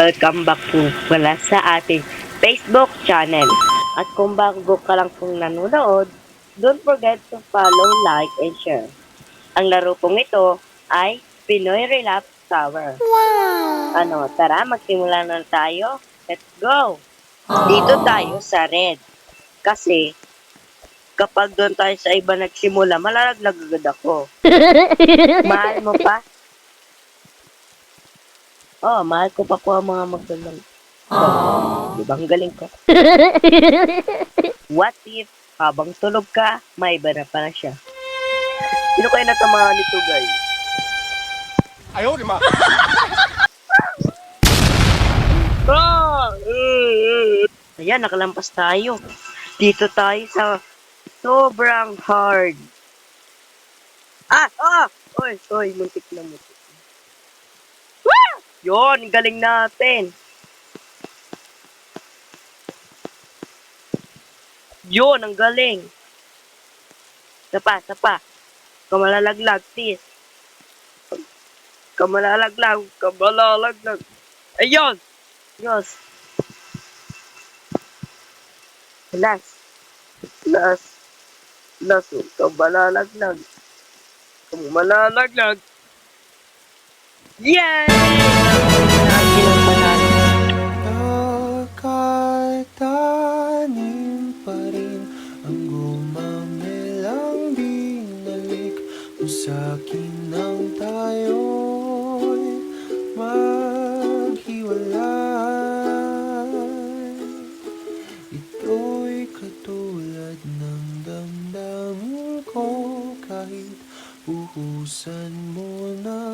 Welcome back po pala sa ating Facebook channel. At kung bago ka lang pong nanonood, don't forget to follow, like, and share. Ang laro pong ito ay Pinoy Relapse Tower. Ano, tara magsimula na tayo. Let's go! Dito tayo sa red. Kasi kapag doon tayo sa iba nagsimula, malalaglag agad ako. Mahal mo pa? Oh, mahal ko pa po ang mga magandang. Di ba ang galing ko? What if, habang tulog ka, may iba na pala siya? Sino kayo natamahan nito, guys? Ayaw, di ma. Ayan, nakalampas tayo. Dito tayo sa sobrang hard. Oy, muntik na muntik. Yon, galing natin. Yon, ang galing. Sapa. Kamalalaglag, tis. Kamalalaglag. Ayun! Yes. Last. Kamalalaglag. Yay! Natin ang panalo. Nakatanim pa rin ang gumamelang binalik mo sa'kin nang tayo'y maghiwalay. Ito'y katulad ng damdamin ko kahit buhusan mo na